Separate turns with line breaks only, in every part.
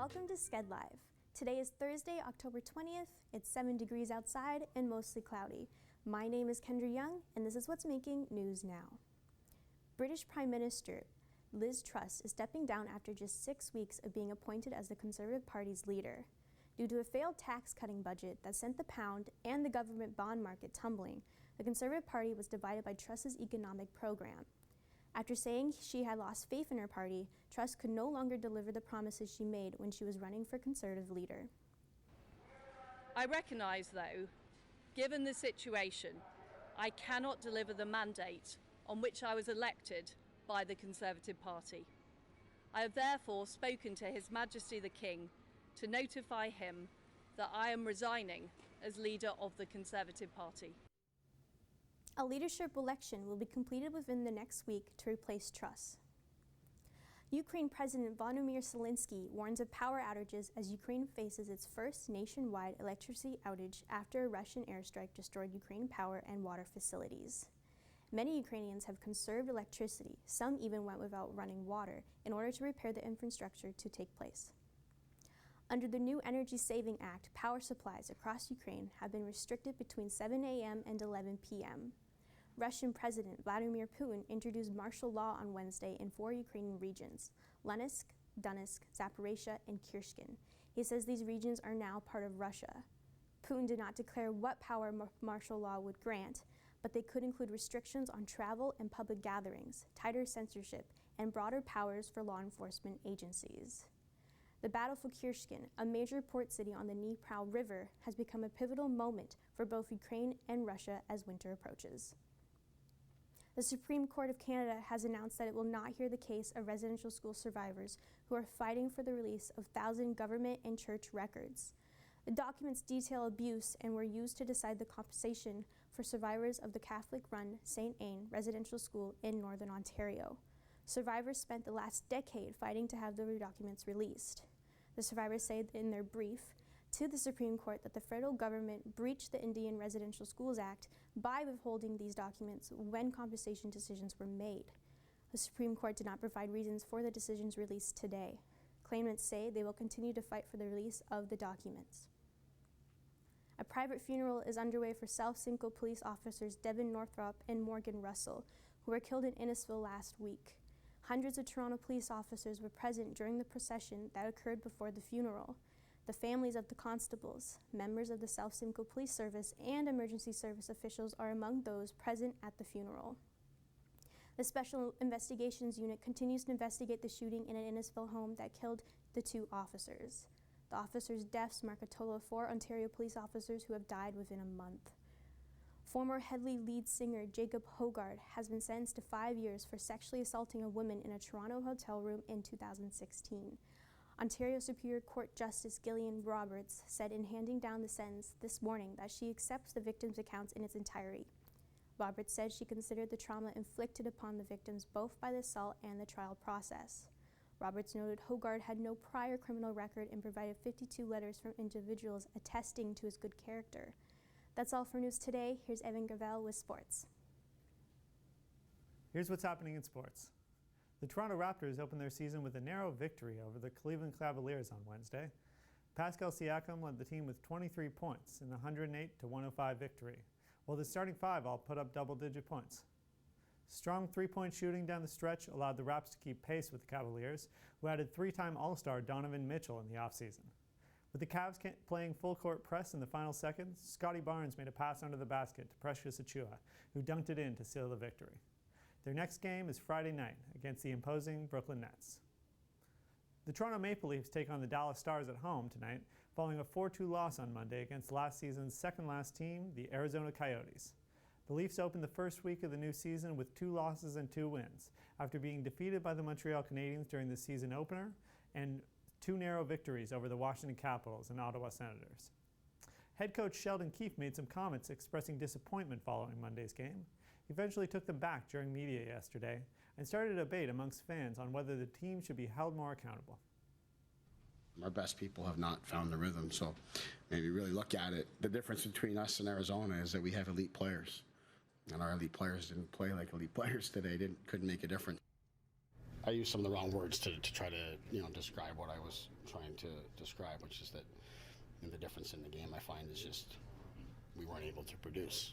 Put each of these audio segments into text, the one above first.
Welcome to Skedlive. Today is Thursday, October 20th. It's 7 degrees outside and mostly cloudy. My name is Kendra Young, and this is what's making news now. British Prime Minister Liz Truss is stepping down after just 6 weeks of being appointed as the Conservative Party's leader. Due to a failed tax-cutting budget that sent the pound and the government bond market tumbling, the Conservative Party was divided by Truss's economic program. After saying she had lost faith in her party, Truss could no longer deliver the promises she made when she was running for Conservative leader.
I recognise, though, given the situation, I cannot deliver the mandate on which I was elected by the Conservative Party. I have therefore spoken to His Majesty the King to notify him that I am resigning as leader of the Conservative Party.
A leadership election will be completed within the next week to replace Truss. Ukraine President Volodymyr Zelensky warns of power outages as Ukraine faces its first nationwide electricity outage after a Russian airstrike destroyed Ukraine power and water facilities. Many Ukrainians have conserved electricity, some even went without running water, in order to repair the infrastructure to take place. Under the new Energy Saving Act, power supplies across Ukraine have been restricted between 7 a.m. and 11 p.m. Russian President Vladimir Putin introduced martial law on Wednesday in 4 Ukrainian regions: Luhansk, Donetsk, Zaporizhzhia, and Kherson. He says these regions are now part of Russia. Putin did not declare what power martial law would grant, but they could include restrictions on travel and public gatherings, tighter censorship, and broader powers for law enforcement agencies. The battle for Kherson, a major port city on the Dnipro River, has become a pivotal moment for both Ukraine and Russia as winter approaches. The Supreme Court of Canada has announced that it will not hear the case of residential school survivors who are fighting for the release of 1,000 government and church records. The documents detail abuse and were used to decide the compensation for survivors of the Catholic-run St. Anne residential school in Northern Ontario. Survivors spent the last decade fighting to have the documents released. The survivors say in their brief to the Supreme Court that the federal government breached the Indian Residential Schools Act by withholding these documents when compensation decisions were made. The Supreme Court did not provide reasons for the decisions released today. Claimants say they will continue to fight for the release of the documents. A private funeral is underway for South Simcoe police officers Devin Northrop and Morgan Russell, who were killed in Innisfil last week. Hundreds of Toronto police officers were present during the procession that occurred before the funeral. The families of the constables, members of the South Simcoe Police Service, and emergency service officials are among those present at the funeral. The Special Investigations Unit continues to investigate the shooting in an Innisfil home that killed the 2 officers. The officers' deaths mark a total of 4 Ontario police officers who have died within a month. Former Headley lead singer Jacob Hogarth has been sentenced to 5 years for sexually assaulting a woman in a Toronto hotel room in 2016. Ontario Superior Court Justice Gillian Roberts said in handing down the sentence this morning that she accepts the victim's accounts in its entirety. Roberts said she considered the trauma inflicted upon the victims both by the assault and the trial process. Roberts noted Hogarth had no prior criminal record and provided 52 letters from individuals attesting to his good character. That's all for news today. Here's Evan Gravel with sports.
Here's what's happening in sports. The Toronto Raptors opened their season with a narrow victory over the Cleveland Cavaliers on Wednesday. Pascal Siakam led the team with 23 points in a 108-105 victory, while the starting 5 all put up double-digit points. Strong three-point shooting down the stretch allowed the Raps to keep pace with the Cavaliers, who added 3-time All-Star Donovan Mitchell in the offseason. With the Cavs playing full-court press in the final seconds, Scotty Barnes made a pass under the basket to Precious Achiuwa, who dunked it in to seal the victory. Their next game is Friday night against the imposing Brooklyn Nets. The Toronto Maple Leafs take on the Dallas Stars at home tonight, following a 4-2 loss on Monday against last season's second-last team, the Arizona Coyotes. The Leafs opened the first week of the new season with 2 losses and 2 wins, after being defeated by the Montreal Canadiens during the season opener, and 2 narrow victories over the Washington Capitals and Ottawa Senators. Head coach Sheldon Keefe made some comments expressing disappointment following Monday's game. He eventually took them back during media yesterday and started a debate amongst fans on whether the team should be held more accountable.
Our best people have not found the rhythm, so maybe really look at it. The difference between us and Arizona is that we have elite players, and our elite players didn't play like elite players today, couldn't make a difference. I used some of the wrong words to try to, describe what I was trying to describe, which is that the difference in the game I find is just we weren't able to produce.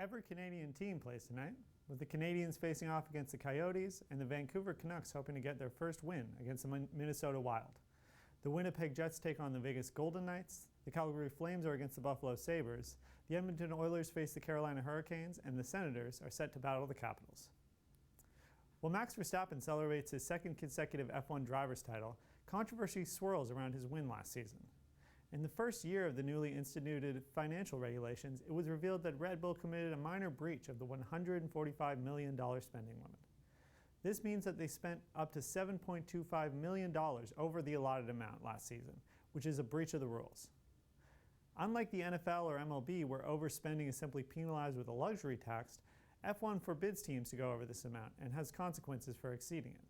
Every Canadian team plays tonight, with the Canadiens facing off against the Coyotes and the Vancouver Canucks hoping to get their first win against the Minnesota Wild. The Winnipeg Jets take on the Vegas Golden Knights, the Calgary Flames are against the Buffalo Sabres, the Edmonton Oilers face the Carolina Hurricanes, and the Senators are set to battle the Capitals. While Max Verstappen celebrates his second consecutive F1 driver's title, controversy swirls around his win last season. In the first year of the newly instituted financial regulations, it was revealed that Red Bull committed a minor breach of the $145 million spending limit. This means that they spent up to $7.25 million over the allotted amount last season, which is a breach of the rules. Unlike the NFL or MLB, where overspending is simply penalized with a luxury tax, F1 forbids teams to go over this amount and has consequences for exceeding it.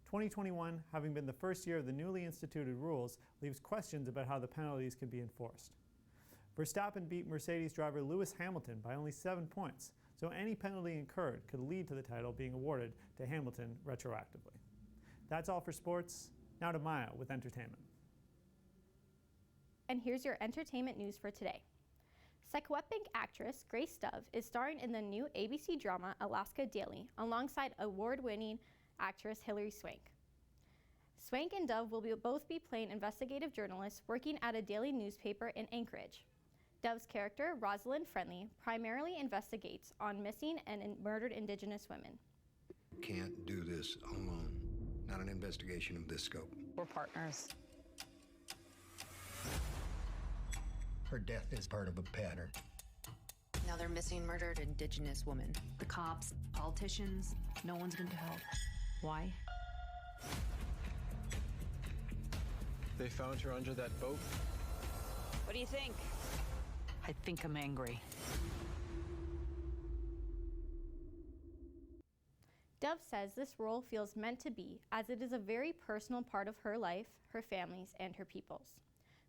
2021, having been the first year of the newly instituted rules, leaves questions about how the penalties can be enforced. Verstappen beat Mercedes driver Lewis Hamilton by only 7 points, so any penalty incurred could lead to the title being awarded to Hamilton retroactively. That's all for sports. Now to Maya with entertainment.
And here's your entertainment news for today. Secwepemc actress Grace Dove is starring in the new ABC drama Alaska Daily alongside award-winning actress Hilary Swank. Swank and Dove will both be playing investigative journalists working at a daily newspaper in Anchorage. Dove's character, Rosalind Friendly, primarily investigates on missing and murdered Indigenous women.
Can't do this alone. Not an investigation of this scope.
We're partners.
Her death is part of a pattern.
Now they're missing murdered Indigenous women.
The cops, politicians, no one's going to help. Why?
They found her under that boat.
What do you think? I think I'm angry.
Dove says this role feels meant to be, as it is a very personal part of her life, her family's, and her people's.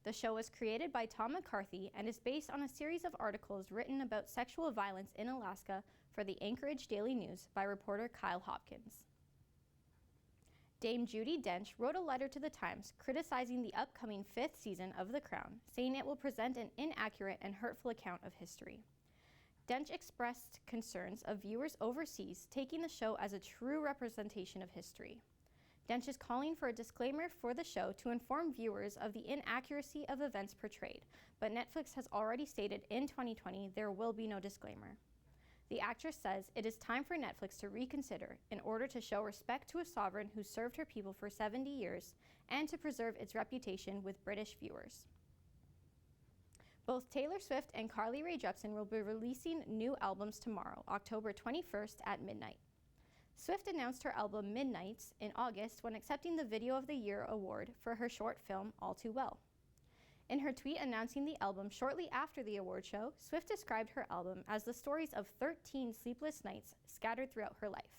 The show was created by Tom McCarthy and is based on a series of articles written about sexual violence in Alaska for the Anchorage Daily News by reporter Kyle Hopkins. Dame Judi Dench wrote a letter to the Times criticizing the upcoming 5th season of The Crown, saying it will present an inaccurate and hurtful account of history. Dench expressed concerns of viewers overseas taking the show as a true representation of history. Dench is calling for a disclaimer for the show to inform viewers of the inaccuracy of events portrayed, but Netflix has already stated in 2020 there will be no disclaimer. The actress says it is time for Netflix to reconsider in order to show respect to a sovereign who served her people for 70 years and to preserve its reputation with British viewers. Both Taylor Swift and Carly Rae Jepsen will be releasing new albums tomorrow, October 21st at midnight. Swift announced her album Midnights in August when accepting the Video of the Year award for her short film All Too Well. In her tweet announcing the album shortly after the award show, Swift described her album as the stories of 13 sleepless nights scattered throughout her life.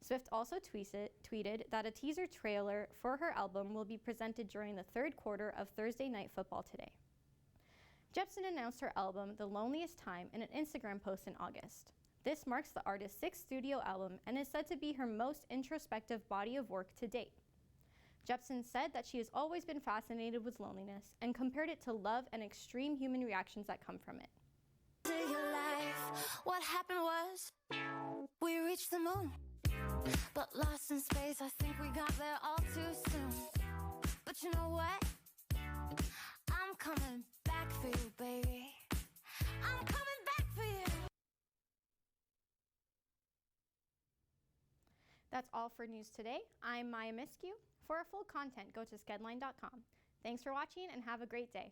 Swift also tweeted that a teaser trailer for her album will be presented during the third quarter of Thursday Night Football today. Jepsen announced her album The Loneliest Time in an Instagram post in August. This marks the artist's 6th studio album and is said to be her most introspective body of work to date. Jepsen said that she has always been fascinated with loneliness and compared it to love and extreme human reactions that come from it.
Your life, what happened was we reached the moon, but lost in space. I think we got there all too soon. But you know what? I'm coming back for you, baby. I'm coming back for you.
That's all for news today. I'm Maya Miskew. For our full content, go to skedline.com. Thanks for watching and have a great day.